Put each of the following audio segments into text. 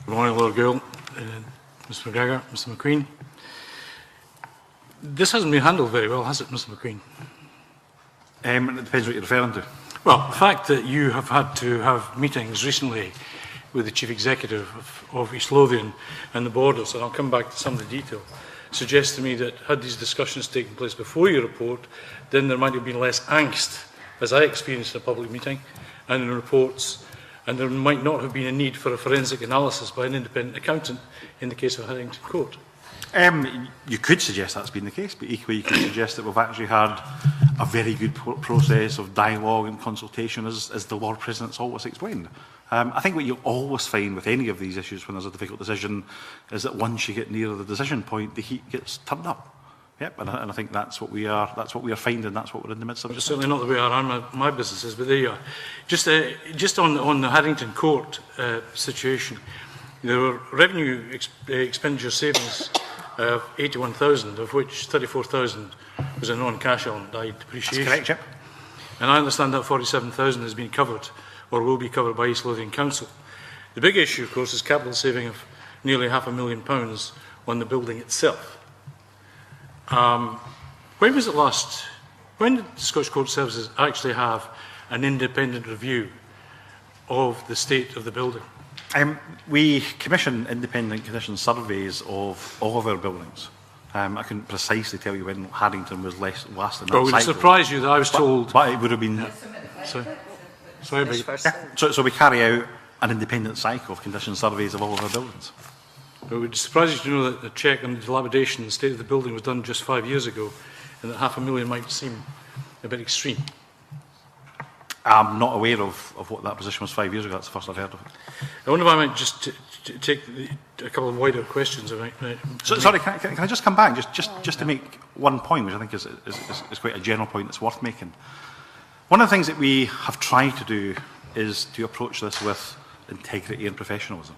Good morning, Lord Gould, Mr McGregor, Mr McQueen. This hasn't been handled very well, has it, Mr McQueen? It depends what you're referring to. Well, the fact that you have had to have meetings recently with the Chief Executive of East Lothian and the borders, and I'll come back to some of the detail, suggests to me that had these discussions taken place before your report, then there might have been less angst, as I experienced in a public meeting, and in reports, and there might not have been a need for a forensic analysis by an independent accountant in the case of Haddington Court. You could suggest that's been the case, but equally you could suggest that we've actually had a very good process of dialogue and consultation, as the Lord President's always explained. I think what you'll always find with any of these issues when there's a difficult decision is that once you get nearer the decision point, the heat gets turned up. Yep, and I think that's what we are finding. That's what we're in the midst of. It's certainly not the way I run my businesses, but there you are. Just on the Haddington Court situation, there were revenue expenditure savings of 81,000, of which 34,000 was a non-cash element, i.e. depreciation. That's correct, yep. And I understand that 47,000 has been covered, or will be covered by East Lothian Council. The big issue, of course, is capital saving of nearly £500,000 on the building itself. When was it last? When did the Scottish Court Services actually have an independent review of the state of the building? We commission independent condition surveys of all of our buildings. I couldn't precisely tell you when Haddington was last in that cycle. Well, would it surprise you that I was told... But it would have been... So we carry out an independent cycle of condition surveys of all of our buildings. It would surprise you to know that the check on the dilapidation and the state of the building was done just 5 years ago, and that £500,000 might seem a bit extreme. I'm not aware of what that position was 5 years ago. That's the first I've heard of it. I wonder if I might just take a couple of wider questions. Sorry, can I just come back just to make one point, which I think is quite a general point that's worth making. One of the things that we have tried to do is to approach this with integrity and professionalism.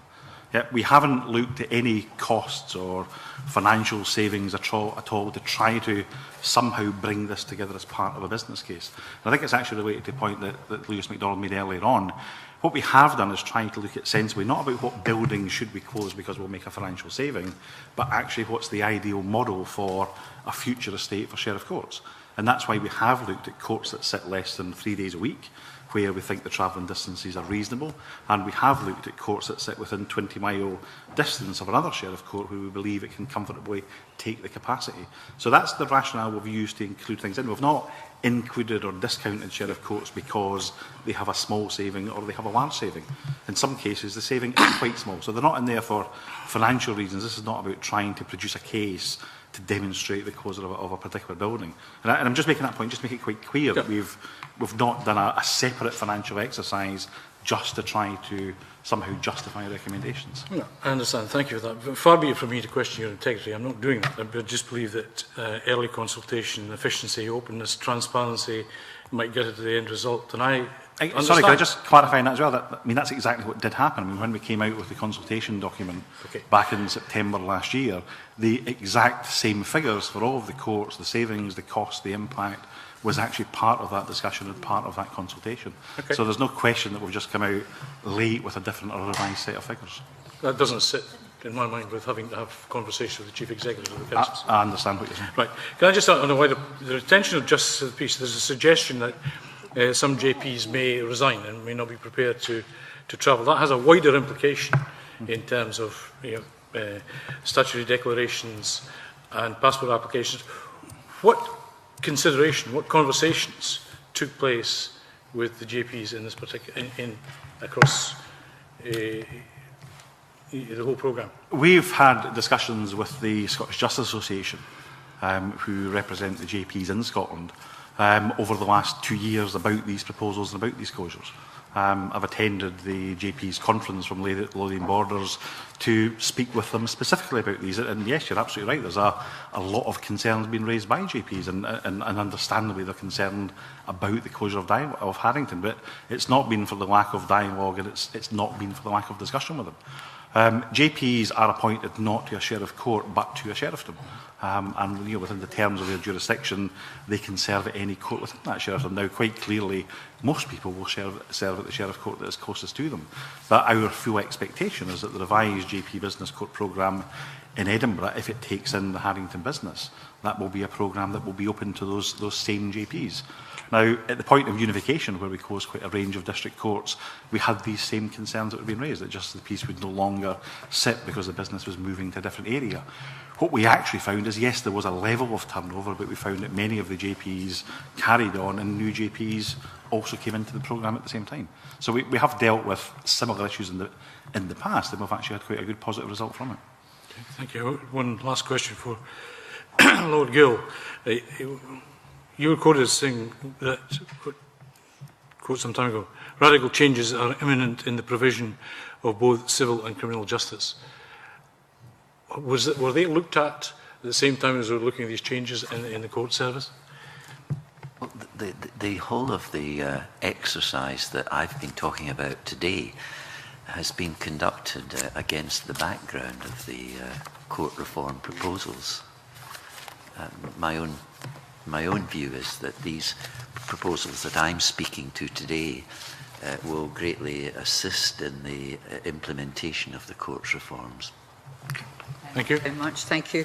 Yeah, we haven't looked at any costs or financial savings at all to try to somehow bring this together as part of a business case. And I think it's actually related to the point that Lewis MacDonald made earlier on. What we have done is trying to look at sensibly, not about what buildings should we close because we'll make a financial saving, but actually what's the ideal model for a future estate for Sheriff Courts. And that's why we have looked at courts that sit less than 3 days a week, where we think the travelling distances are reasonable, and we have looked at courts that sit within 20-mile distance of another sheriff court where we believe it can comfortably take the capacity. So that's the rationale we've used to include things in. We've not included or discounted sheriff courts because they have a small saving or they have a large saving. In some cases, the saving is quite small, so they're not in there for financial reasons. This is not about trying to produce a case to demonstrate the closure of a particular building. And I'm just making that point, just to make it quite clear that we've not done a separate financial exercise just to try to somehow justify recommendations. No, I understand. Thank you for that. But far be it from me to question your integrity. I'm not doing that. I just believe that early consultation, efficiency, openness, transparency might get it to the end result. And sorry, can I just clarify that as well? That's exactly what did happen. When we came out with the consultation document back in September last year, the exact same figures for all of the courts, the savings, the cost, the impact, was actually part of that discussion and part of that consultation. So there's no question that we've just come out late with a different or revised set of figures. That doesn't sit in my mind with having to have conversations with the Chief Executive of the Council. I understand what you're saying. Right. Can I just on the wider the attention of justice of the peace, there's a suggestion that some JPs may resign and may not be prepared to travel. That has a wider implication in terms of statutory declarations and passport applications. What consideration, what conversations took place with the JPs in this particular across the whole programme? We've had discussions with the Scottish Justice Association, who represent the JPs in Scotland, over the last 2 years about these proposals and about these closures. I've attended the JP's conference from Lothian Borders to speak with them specifically about these. And yes, you're absolutely right. There's a lot of concerns being raised by JPs, and understandably they're concerned about the closure of Haddington. But it's not been for the lack of dialogue, and it's not been for the lack of discussion with them. JPs are appointed not to a sheriff court, but to a sheriffdom. And within the terms of their jurisdiction, they can serve at any court within that sheriffdom. Now, quite clearly, most people will serve at the Sheriff Court that is closest to them. But our full expectation is that the revised JP Business Court programme in Edinburgh, if it takes in the Haddington business, that will be a programme that will be open to those same JPs. Now, at the point of unification, where we closed quite a range of district courts, we had these same concerns that were being raised, that Justice of the Peace would no longer sit because the business was moving to a different area. What we actually found is, yes, there was a level of turnover, but we found that many of the JPs carried on and new JPs also came into the programme at the same time. So we have dealt with similar issues in the past, and we've actually had quite a good positive result from it. Okay, thank you. One last question for Lord Gill. You were quoted as saying that, quote some time ago, radical changes are imminent in the provision of both civil and criminal justice. Were they looked at the same time as we were looking at these changes in the court service? Well, the whole of the exercise that I've been talking about today has been conducted against the background of the court reform proposals. My own view is that these proposals that I'm speaking to today will greatly assist in the implementation of the court's reforms. Thank you Very much. Thank you.